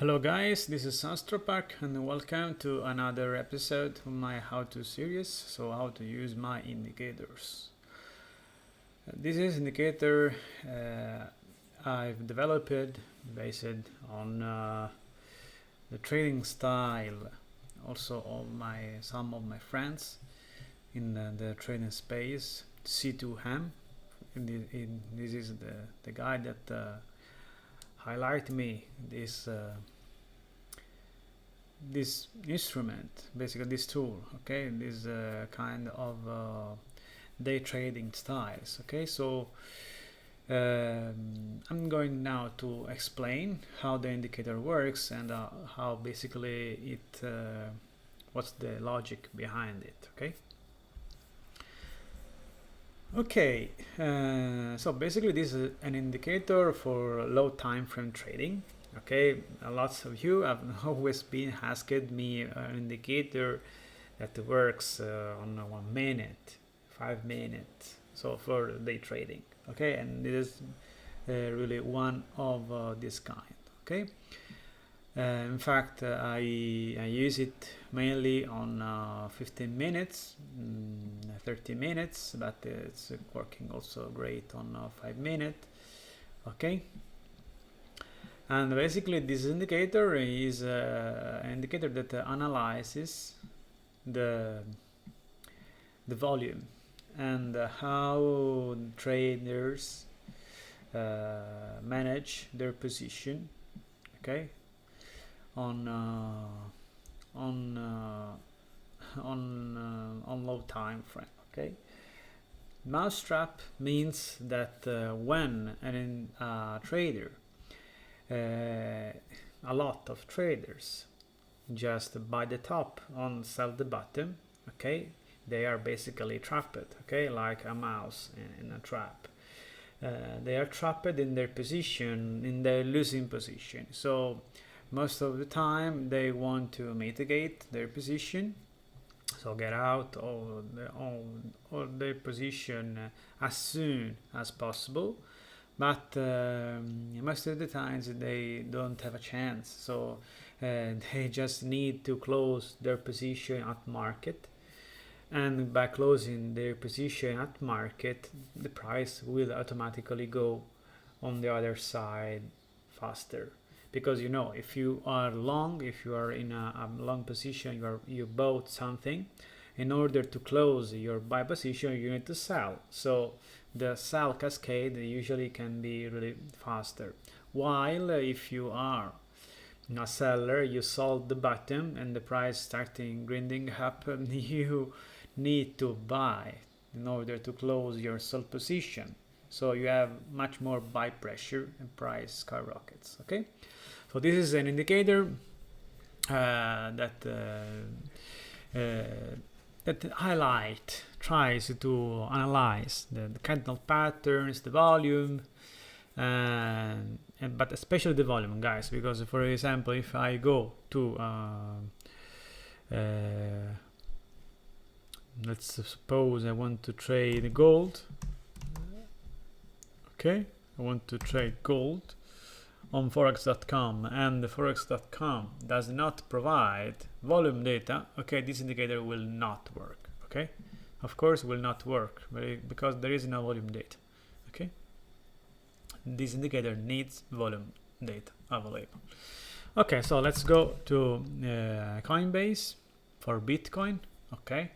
Hello guys, this is Astropark and welcome to another episode of my how-to series, so how to use my indicators. This is indicator I've developed based on the trading style also of some of my friends in the trading space, C2M. This is the guy that highlight me this instrument, basically this tool, okay, this kind of day trading styles. Okay, so I'm going now to explain how the indicator works and how basically it what's the logic behind it. Okay, so basically this is an indicator for low time frame trading. Okay, lots of you have always been asked me an indicator that works on 1 minute, 5 minutes, so for day trading. Okay, and it is really one of this kind. Okay. In fact, I use it mainly on 15 minutes, 30 minutes, but it's working also great on 5 minutes. Okay. And basically this indicator is an indicator that analyzes the volume and how traders manage their position. Okay. On low time frame. Okay, mousetrap means that when a trader, a lot of traders, just buy the top and sell the bottom. Okay, they are basically trapped. Okay, like a mouse in a trap. They are trapped in their position, in their losing position. So most of the time they want to mitigate their position, so get out of their position as soon as possible, but most of the times they don't have a chance, so they just need to close their position at market, and by closing their position at market the price will automatically go on the other side faster. Because if you are long, if you are in a long position, you bought something, in order to close your buy position you need to sell, so the sell cascade usually can be really faster. While if you are a seller, you sold the bottom and the price starting grinding up, you need to buy in order to close your sold position, so you have much more buy pressure and price skyrockets. Okay, so this is an indicator that tries to analyze the candle patterns, the volume, but especially the volume, guys, because for example, if I go to let's suppose I want to trade gold. Okay, I want to trade gold on forex.com, and the forex.com does not provide volume data. Okay, this indicator will not work. Okay, of course will not work because there is no volume data. Okay, this indicator needs volume data available. Okay, so let's go to Coinbase for Bitcoin. Okay,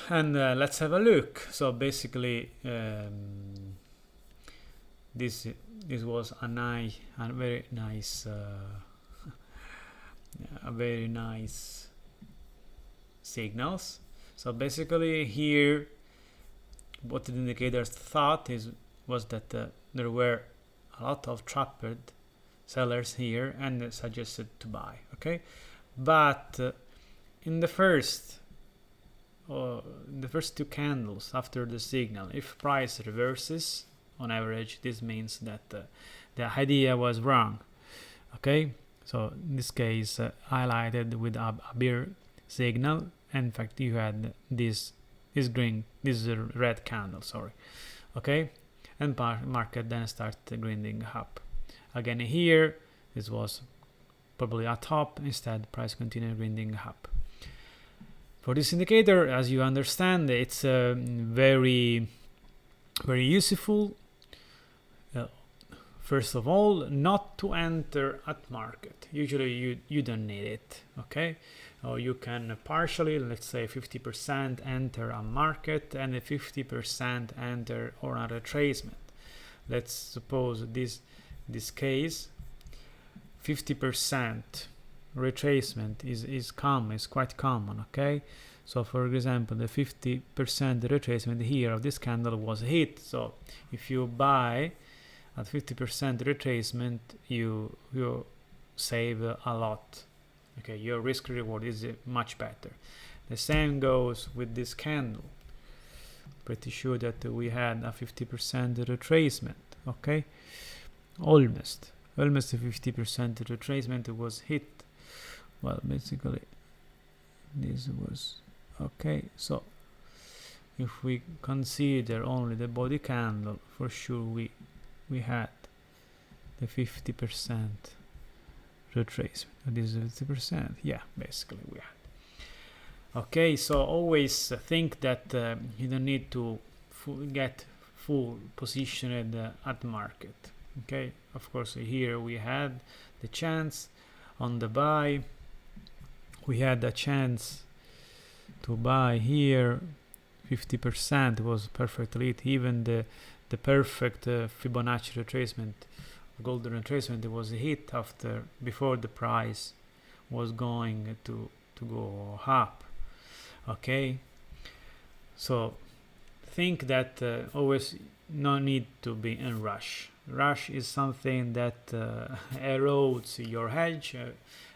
and let's have a look. So basically this was a very nice signals. So basically here what the indicators thought was that there were a lot of trapped sellers here and suggested to buy. Okay, but in the first two candles after the signal, if price reverses on average, this means that the idea was wrong. Okay, so in this case highlighted with a bear signal, and in fact you had this red candle, sorry. Okay, and market then start grinding up again here. This was probably a top. Instead, price continued grinding up. For this indicator, as you understand, it's very useful. First of all, not to enter at market. Usually you don't need it, okay? Or you can partially, let's say 50% enter a market and 50% enter on a retracement. Let's suppose this case, 50% retracement is quite common, okay? So for example, the 50% retracement here of this candle was hit. So if you buy at 50% retracement, you save a lot. Okay, your risk reward is much better. The same goes with this candle. Pretty sure that we had a 50% retracement. Okay, almost a 50% retracement was hit. Well, basically this was okay. So if we consider only the body candle, for sure we had the 50% retracement. This is 50%. Yeah, basically we had. Okay, so always think that you don't need to get full positioned at market. Okay, of course here we had the chance on the buy. We had a chance to buy here. 50% was perfectly it. Even the perfect Fibonacci retracement, golden retracement, was hit before the price was going to go up. Okay, so think that always no need to be in rush. Rush is something that erodes your hedge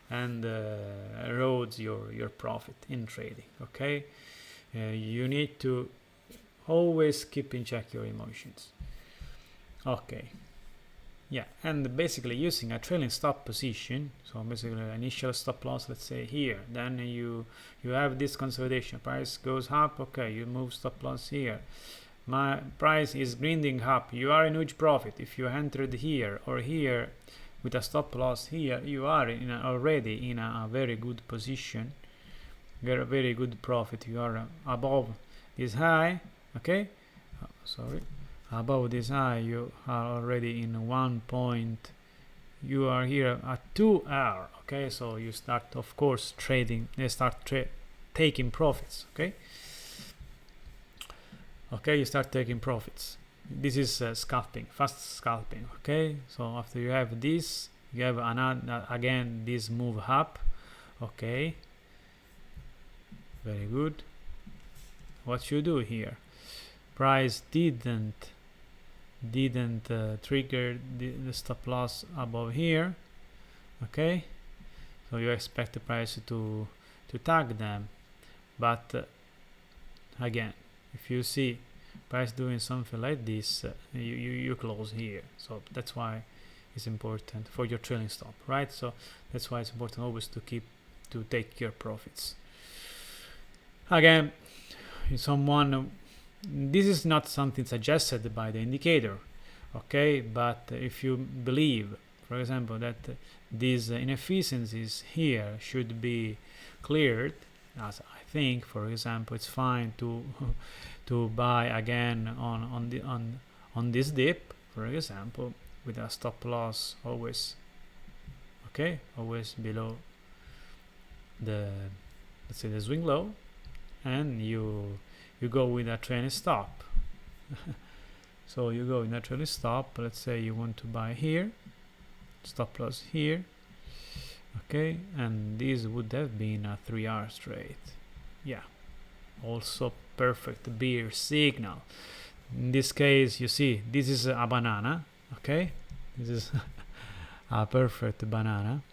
and erodes your profit in trading. Okay, you need to always keep in check your emotions. Okay, yeah, and basically using a trailing stop position, so basically initial stop loss, let's say here, then you have this consolidation, price goes up, okay, you move stop loss here, my price is grinding up, you are in huge profit. If you entered here or here with a stop loss here, you are already in a very good position, very good profit. You are above this high. Okay, above this high, you are already in 1 point. You are here at 2 hour. Okay, so you start, of course, trading. They start taking profits. Okay, you start taking profits. This is scalping, fast scalping. Okay, so after you have this, you have another again this move up. Okay, very good. What you do here? Price didn't trigger the stop loss above here. Okay, so you expect the price to tag them, but again, if you see price doing something like this, you close here. So that's why it's important for your trailing stop, right? So that's why it's important always to take your profits. Again, this is not something suggested by the indicator, okay? But if you believe, for example, that these inefficiencies here should be cleared, as I think, for example, it's fine to buy again on this dip, for example, with a stop loss always, okay, always below the, let's say, the swing low, and you go with a trailing stop. So you go in a trailing stop. Let's say you want to buy here, stop loss here. Okay, and this would have been a 3-hour trade. Yeah, also perfect bear signal. In this case, you see, this is a banana. Okay, this is a perfect banana.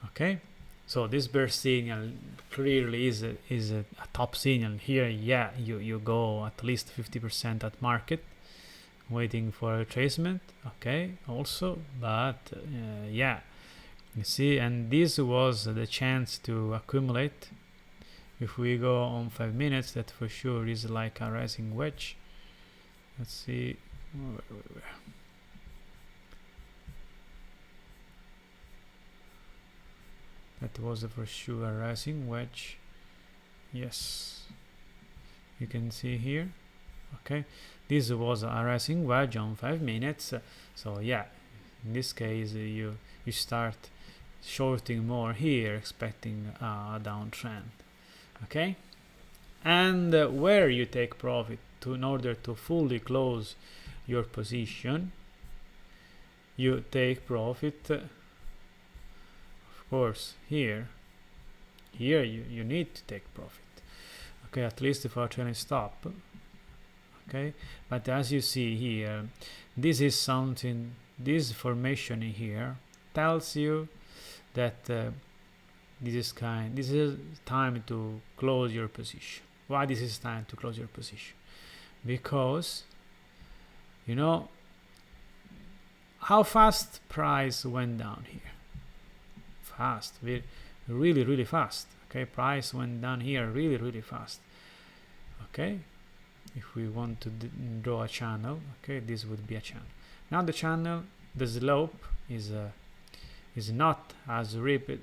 Okay, so this bear signal clearly is a top signal here. Yeah, you go at least 50% at market, waiting for a retracement. Okay, also, but yeah, you see, and this was the chance to accumulate. If we go on 5 minutes, that for sure is like a rising wedge. Let's see. That was for sure a rising wedge. Yes, you can see here. Okay, this was a rising wedge on 5 minutes. So yeah, in this case you start shorting more here, expecting a downtrend. Okay, and where you take profit in order to fully close your position, you take profit, of course, here you need to take profit. Okay, at least for a trailing stop. Okay, but as you see here, this is something, this formation in here tells you that this is time to close your position. Why this is time to close your position? Because you know how fast price went down here. Fast, really fast. Okay, price went down here really fast. Okay, if we want to draw a channel, okay, this would be a channel. Now the channel, the slope is not as rapid,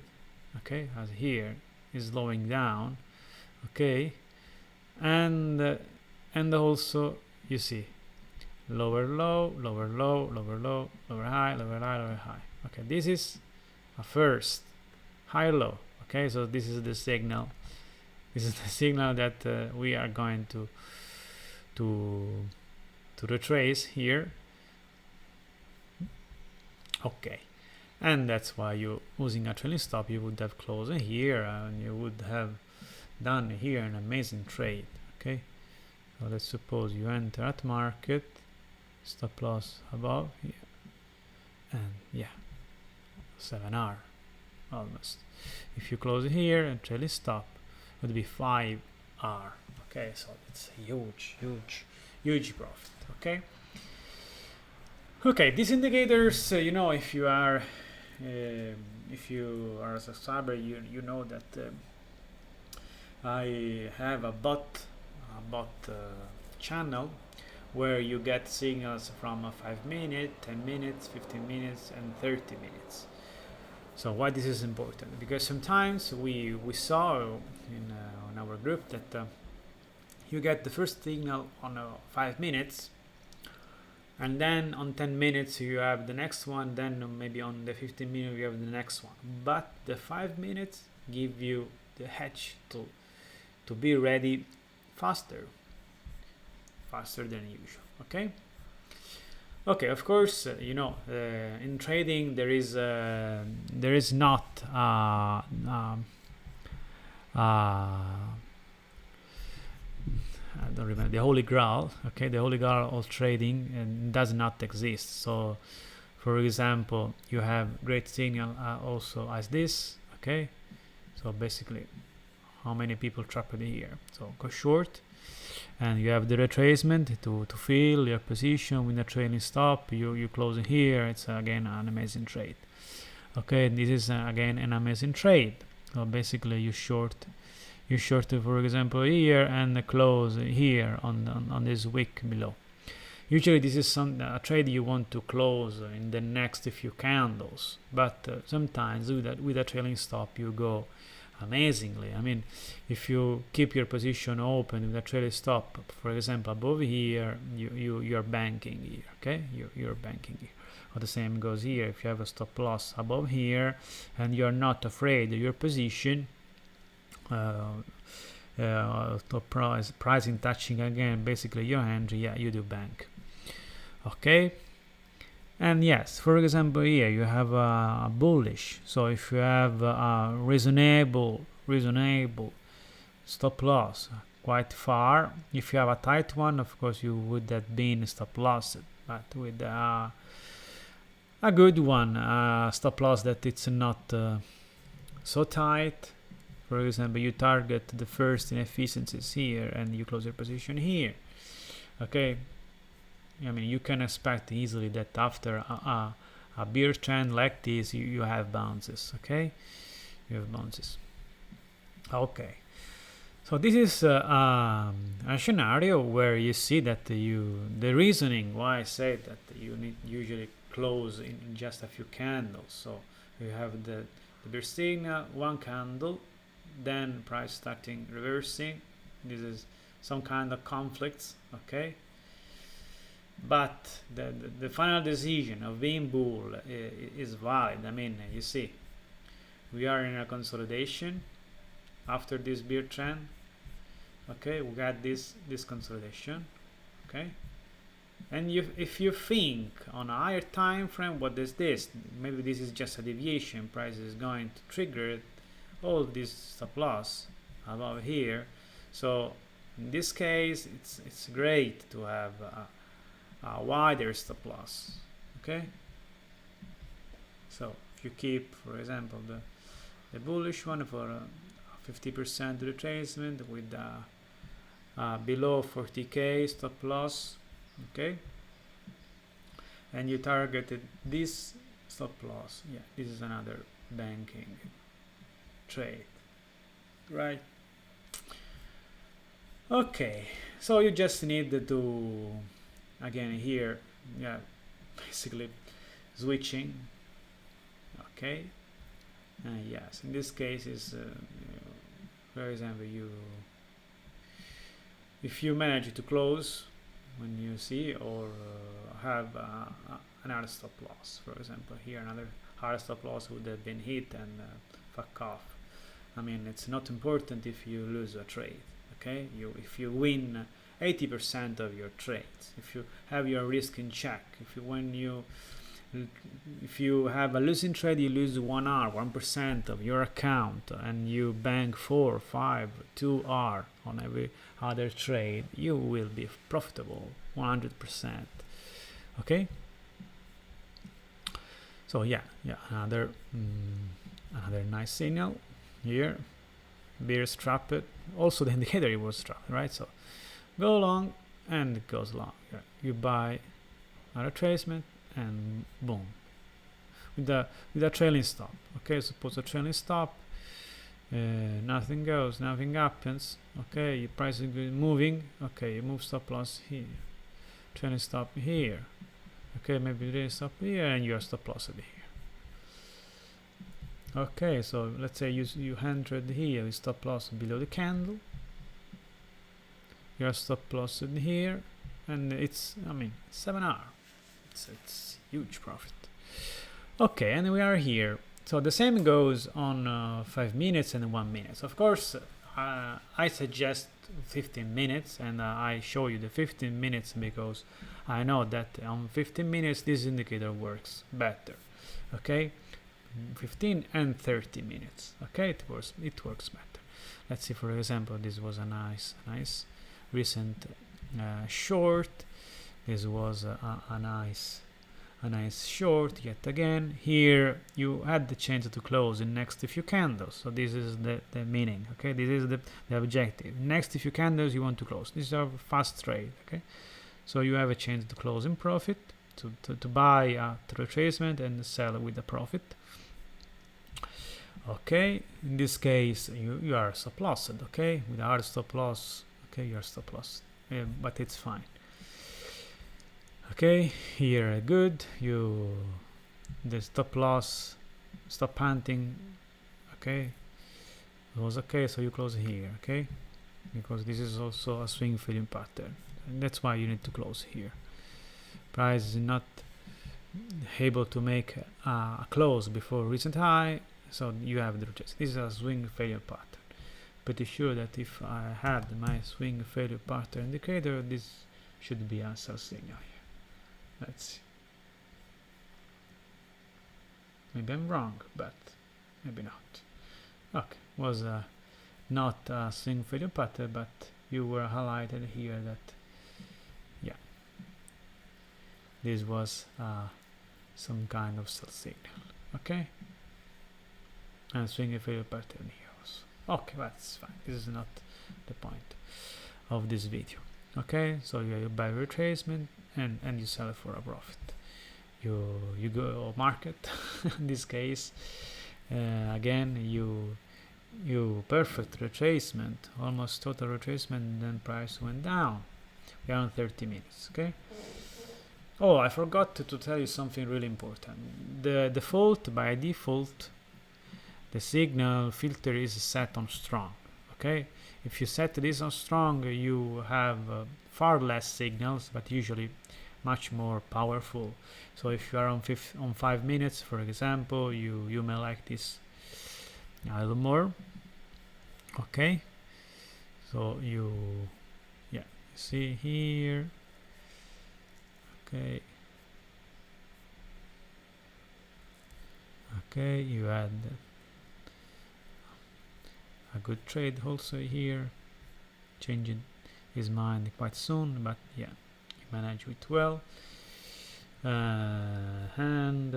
okay, as here, is slowing down. Okay, and also you see lower low, lower low, lower low, lower high, lower high, lower high. Okay, this is a first high low. Okay, so this is the signal. This is the signal that we are going to retrace here. Okay, and that's why you using a trailing stop, you would have closed here and you would have done here an amazing trade. Okay, so let's suppose you enter at market, stop loss above here, and yeah, 7R almost. If you close here and trailing stop, it would be 5R. Okay, so it's a huge profit. Okay. Okay, these indicators, you know, if you are a subscriber, you know that I have a bot channel where you get signals from 5 minutes, 10 minutes, 15 minutes, and 30 minutes. So why this is important? Because sometimes we saw in on our group that you get the first signal on 5 minutes, and then on 10 minutes you have the next one, then maybe on the 15 minutes you have the next one. But the 5 minutes give you the hedge to be ready faster than usual. Okay. Okay, of course, you know, in trading there is not I don't remember the holy grail. Okay, the holy grail of trading does not exist. So, for example, you have great signal also as this. Okay, so basically, how many people trapped here? So go short, and you have the retracement to fill your position with a trailing stop. You close here. It's again an amazing trade. Okay, this is again an amazing trade. So basically, you short, for example, here and close here on this wick below. Usually, this is a trade you want to close in the next few candles, but sometimes with a trailing stop you go amazingly. I mean, if you keep your position open with a trailing stop, for example, above here, you're banking here. Okay, you're banking here. Or the same goes here. If you have a stop loss above here and you're not afraid of your position, top pricing touching again basically your entry, yeah, you do bank. Okay, and yes, for example, here you have a bullish. So if you have a reasonable stop loss quite far, if you have a tight one, of course you would have been stop loss, but with a good one, stop loss that it's not so tight. For example, you target the first inefficiencies here and you close your position here. Okay, I mean, you can expect easily that after a bear trend like this, you have bounces. Okay, you have bounces. Okay, so this is a scenario where you see that the reasoning why I say that you need usually close in just a few candles. So you have the Bear signal, one candle, then price starting reversing. This is some kind of conflicts, okay? But the final decision of being bull is valid. I mean, you see, we are in a consolidation after this bear trend. Okay, we got this consolidation. Okay, and if you think on a higher time frame, what is this? Maybe this is just a deviation. Price is going to trigger all this stop loss above here. So in this case, it's great to have a wider stop loss. Okay, so if you keep, for example, the bullish one for 50% retracement with below 40k stop loss, okay, and you targeted this stop loss, yeah, this is another banking trade, right? Okay, so you just need to, again here, yeah, basically switching, okay, yes, in this case is for example, if you manage to close when you see, or have another stop loss, for example here another hard stop loss would have been hit and fuck off. I mean, it's not important if you lose a trade, okay? If you win 80% of your trades, if you have your risk in check, if you have a losing trade, you lose 1% of your account, and you bank 4, 5, 2R on every other trade, you will be profitable 100%. Okay. So yeah, another nice signal here. Bears trapped. Also, the indicator it was trapped, right? So go long and it goes long. Here. You buy a retracement and boom, with a trailing stop. Okay, suppose a trailing stop, nothing goes, nothing happens. Okay, your price is moving. Okay, you move stop loss here, trailing stop here. Okay, maybe trailing stop here, and your stop loss over here. Okay, so let's say you entered here with stop loss below the candle. Your stop loss in here, and it's, I mean, 7R. It's huge profit. Okay, and we are here. So the same goes on 5 minutes and 1 minute. Of course, I suggest 15 minutes, and I show you the 15 minutes because I know that on 15 minutes this indicator works better. Okay, 15 and 30 minutes. Okay, it works better. Let's see, for example, this was a nice recent short. This was a nice short yet again. Here you had the chance to close in next few candles. So this is the meaning. Okay, this is the objective. Next few candles you want to close. This is a fast trade. Okay, so you have a chance to close in profit, to buy at retracement and sell with a profit. Okay, in this case you are stop lossed. Okay, with a hard stop loss. Okay, you are stop lossed, but it's fine. Okay, here good, the stop loss, stop hunting, okay, it was okay, so you close here, okay, because this is also a swing filling pattern, and that's why you need to close here. Price is not able to make a close before recent high, so you have the rejection. This is a swing failure pattern. Pretty sure that if I had my swing failure pattern indicator, this should be a sell signal here. Let's see. Maybe I'm wrong, but maybe not. Okay, was not a swing failure pattern, but you were highlighted here that, yeah, this was some kind of sell signal. Okay, and swing failure pattern here was okay. That's fine. This is not the point of this video. Okay, so you buy retracement and you sell it for a profit. You go market in this case. Again, you perfect retracement, almost total retracement, and then price went down. We are on 30 minutes. Okay. Oh, I forgot to tell you something really important. The default, by default, the signal filter is set on strong. Okay, if you set this on strong, you have far less signals, but usually much more powerful. So if you are on 5 minutes, for example, you may like this a little more. Okay, so you see here. Okay, you had a good trade also here, changing his mind quite soon, but yeah, you manage it well. Hand,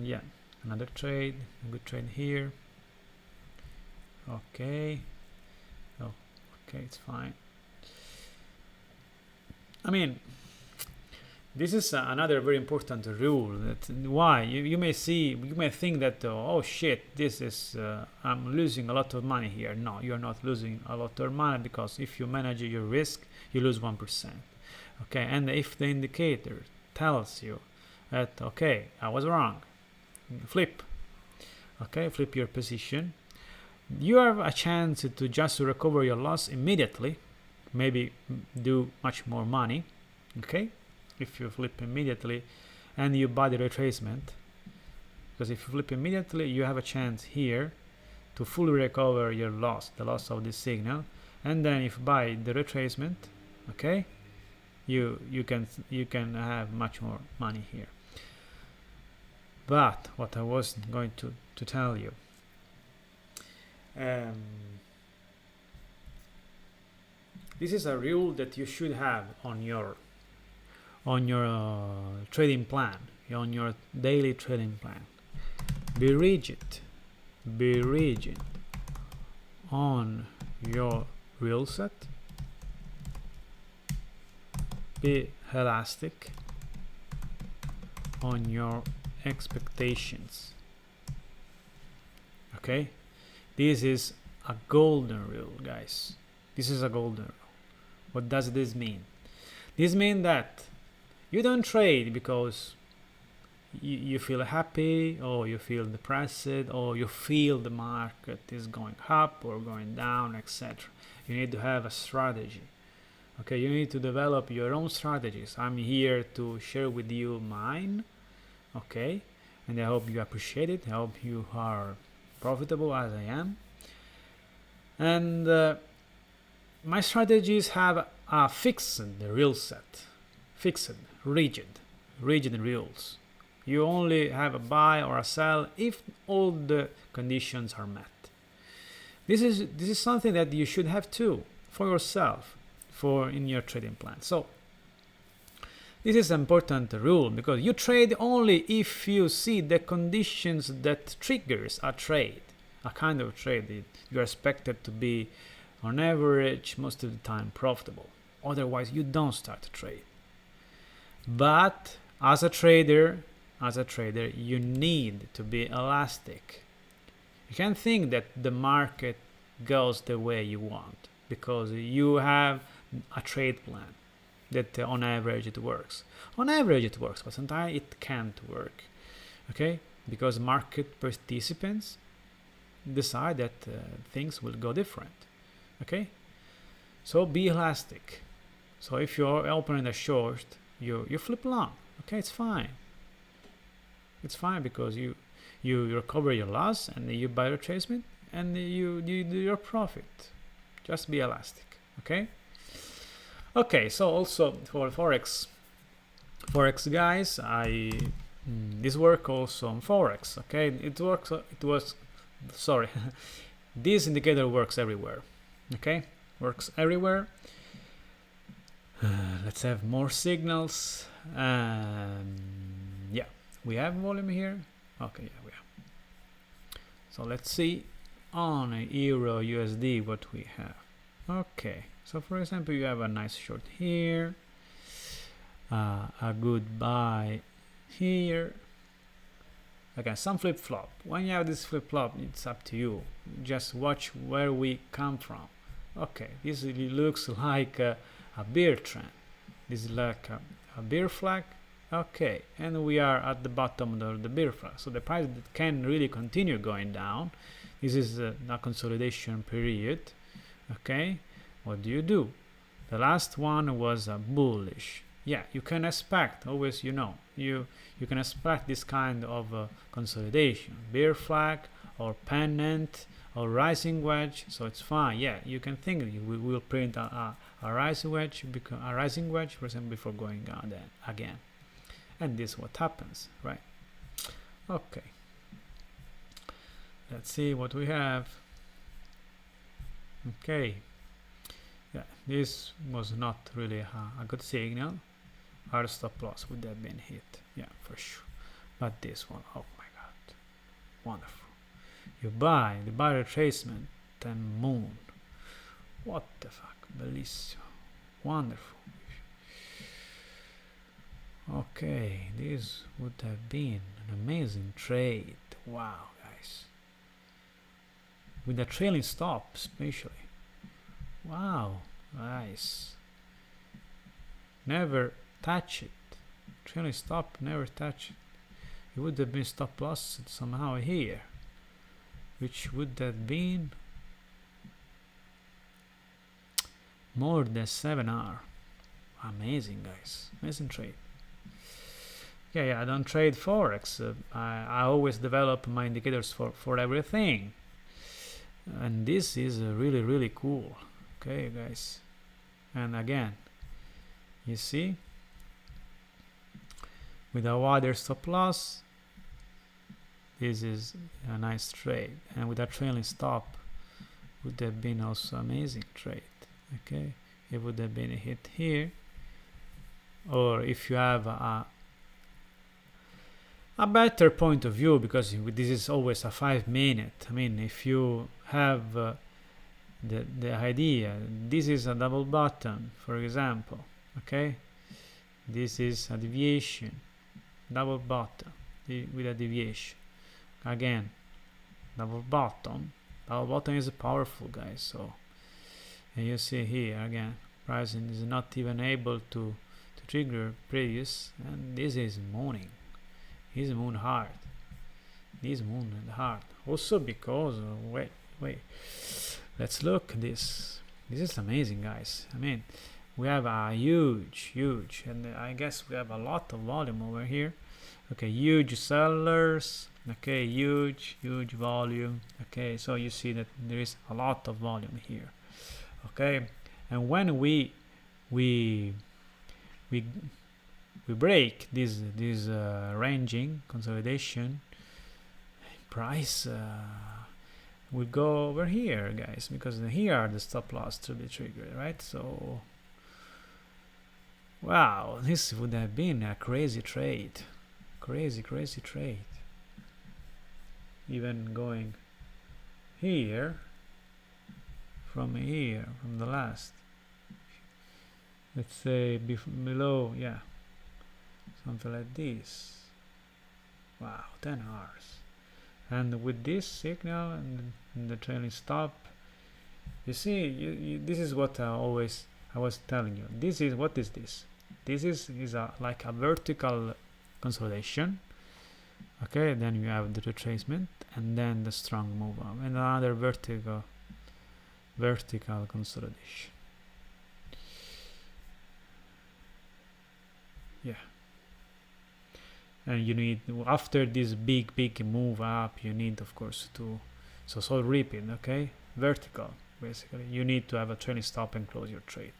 yeah, another trade, a good trade here. Okay, okay, it's fine. I mean, this is another very important rule. That why you may think that oh shit, this is I'm losing a lot of money here. No, you're not losing a lot of money, because if you manage your risk, you lose 1%. Okay, and if the indicator tells you that okay, I was wrong, flip. Okay, flip your position. You have a chance to just recover your loss immediately, maybe do much more money. Okay, if you flip immediately and you buy the retracement, because if you flip immediately, you have a chance here to fully recover your loss, the loss of this signal. And then if you buy the retracement, okay, you can have much more money here. But what I was going to tell you, this is a rule that you should have on your trading plan, on your daily trading plan. Be rigid on your rule set. Be elastic on your expectations. Okay, this is a golden rule, guys. This is a golden rule. What does this mean? This means that you don't trade because you feel happy, or you feel depressed, or you feel the market is going up or going down, etc. You need to have a strategy. Okay, you need to develop your own strategies. I'm here to share with you mine. Okay, and I hope you appreciate it. I hope you are profitable as I am. And my strategies have a fixed rule set, fixed, rigid rules. You only have a buy or a sell if all the conditions are met. This is something that you should have too for yourself, in your trading plan. So this is an important rule, because you trade only if you see the conditions that triggers a trade, a kind of trade that you are expected to be on average most of the time profitable. Otherwise you don't start to trade. But as a trader, you need to be elastic. You can't think that the market goes the way you want, because you have a trade plan that on average it works. On average it works, but sometimes it can't work. Okay, because market participants decide that things will go different. Okay, so be elastic. So if you're opening a short, you flip long. Okay, it's fine. It's fine, because you recover your loss and you buy retracement and you do your profit. Just be elastic. Okay, so also for forex guys, this work also on forex. Okay, this indicator works everywhere. Okay, works everywhere. Let's have more signals. Yeah, we have volume here. Okay, yeah, we have. So let's see on a Euro USD what we have. Okay, so for example, you have a nice short here, a good buy here. Again, some flip-flop. When you have this flip-flop, it's up to you. Just watch where we come from. Okay, this looks like a bear trend. This is like a bear flag, Okay, and we are at the bottom of the bear flag, so the price can really continue going down. This is a consolidation period. Okay, what do? The last one was bullish. Yeah, you can expect, always, you can expect this kind of consolidation, bear flag or pennant or rising wedge, so it's fine. Yeah, you can think we will print a rising wedge, for example, before going down then again, and this is what happens, right? Okay, let's see what we have. Okay, yeah, this was not really a good signal. Our stop loss would have been hit, yeah, for sure. But this one, oh my god, wonderful. You buy the buy retracement and moon. What the fuck, bellissimo, wonderful. Okay, this would have been an amazing trade. Wow, guys, with a trailing stop especially. Wow, nice. Never touch it. Trailing stop, never touch it. It would have been stop loss somehow here, which would have been more than 7 hours. Amazing, guys, amazing trade. Yeah, I don't trade forex. I always develop my indicators for everything, and this is really cool. Okay, guys, and again, you see, with a wider stop loss, this is a nice trade, and with a trailing stop would have been also amazing trade. Okay, it would have been a hit here, or if you have a better point of view, because this is always a 5 minute. I mean, if you have the idea, this is a double bottom, for example. Okay, this is a deviation, double bottom with a deviation. Again, double bottom is powerful, guys. So, and you see here again, pricing is not even able to trigger previous, and this is mooning. This moon hard. This moon and hard. Also because wait. Let's look at this. This is amazing, guys. I mean, we have a huge, and I guess we have a lot of volume over here. Okay, huge sellers. Okay, huge volume. Okay, so you see that there is a lot of volume here. Okay, and when we break this ranging consolidation, price will go over here, guys, because here are the stop loss to be triggered, right? So wow, this would have been a crazy trade, crazy trade. Even going here, from the last, let's say below, yeah, something like this. Wow, 10 hours. And with this signal and the trailing stop, you see, this is what I was telling you. This is, what is this? This is like a vertical consolidation. Okay, then you have the retracement, and then the strong move up, and another vertical consolidation. Yeah, and you need, after this big move up, you need, of course, to so repeat. Okay, vertical, basically you need to have a trailing stop and close your trade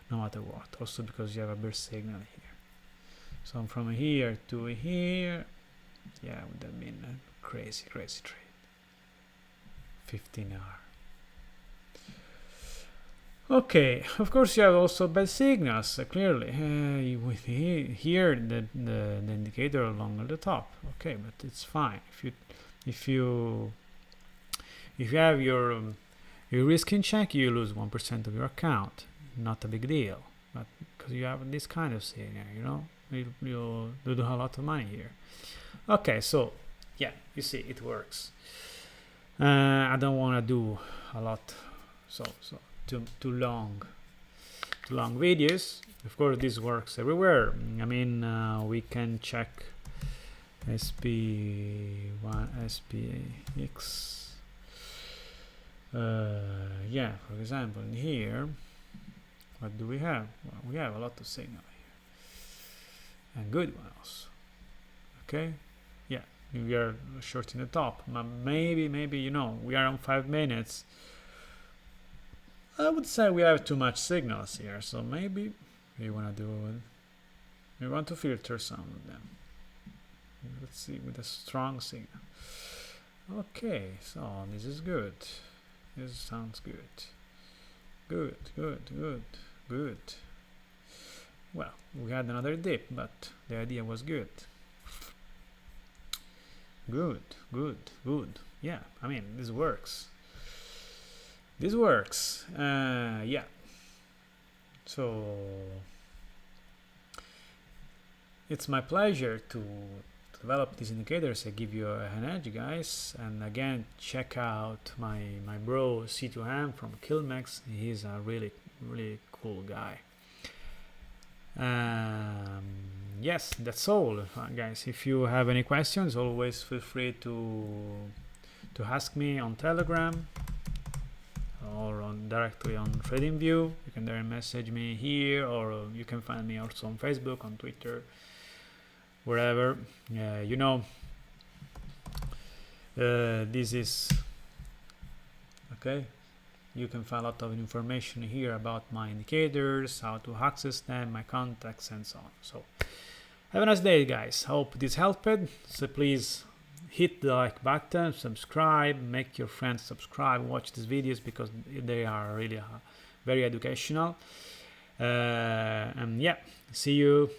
no matter what, also because you have a bear signal here. So from here to here, yeah, would have been a crazy trade. 15 hour. Okay, of course you have also bad signals, clearly. With here the indicator along at the top. Okay, but it's fine. If you have your risk in check, you lose 1% of your account. Not a big deal, but because you have this kind of signal, you do a lot of money here. Okay, so yeah, you see, it works. I don't want to do a lot, so too long. too long videos. Of course, this works everywhere. I mean, we can check SP1, SPX. Yeah, for example, in here, what do we have? Well, we have a lot of signal here, and good ones. Okay, yeah, we are short in the top, but maybe we are on 5 minutes. I would say we have too much signals here, so maybe we want to filter some of them. Let's see, with a strong signal. Okay, so this is good. This sounds good. Good. Well, we had another dip, but the idea was good. Good. Yeah, I mean, this works. Yeah. So it's my pleasure to develop these indicators. I give you an edge, guys. And again, check out my bro C2M from Kilmex. He's a really cool guy. Yes, that's all, guys. If you have any questions, always feel free to ask me on Telegram or directly on Tradingview. You can there message me here, or you can find me also on Facebook, on Twitter, wherever. This is okay. You can find a lot of information here about my indicators, how to access them, my contacts, and so on. So have a nice day, guys. Hope this helped. So please hit the like button, subscribe, make your friends subscribe, watch these videos because they are really very educational. And yeah, see you.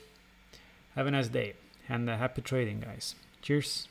Have a nice day and happy trading, guys. Cheers.